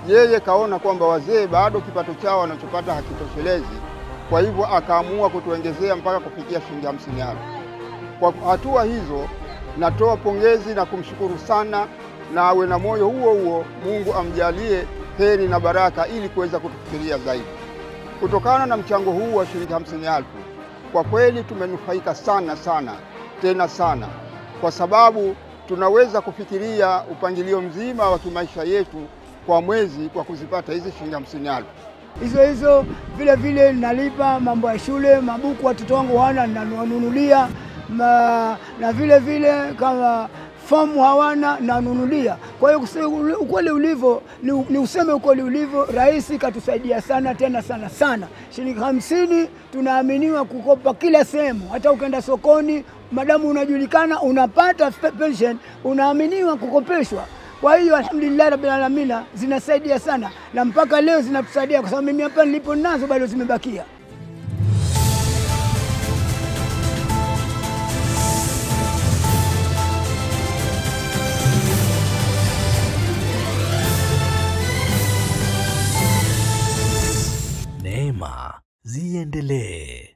yeye kaona kwamba wazee bado kipato chao wanachopata hakitoshelezi, kwa hivyo akaamua kutuongezea mpaka kufikia shilingi 50,000. Kwa hatua hizo natoa pongezi na kumshukuru sana, na awe na moyo huo huo, Mungu amjalie heri na baraka ili kuweza kutufikiria zaidi. Kutokana na mchango huu wa shilingi 50,000, kwa kweli tumenufaika sana sana, tena sana, kwa sababu tunaweza kufikiria upangilio mzima wa kimaisha yetu kwa mwezi kwa kuzipata hizi shilingi 50,000. Hizo vile vile nalipa mambo ya shule, mabuku watoto wangu hawana nanunulia, na vile vile kama fomu hawana nanunulia. Kwa hiyo ukweli ulivyo ni useme ukweli ulivyo, rais katusaidia sana tena sana sana. Shilingi 50 tunaaminiwa kukopa kila sehemu, hata ukaenda sokoni madamu unajulikana unapata pension, unaaminiwa kukopeshwa. Kwa hiyo alhamdulillah rabbil alamin zinasaidia sana, na mpaka leo zinatusaidia kwa sababu mimi hapa nilipo nazo bado zimebakia. Neema ziendelee.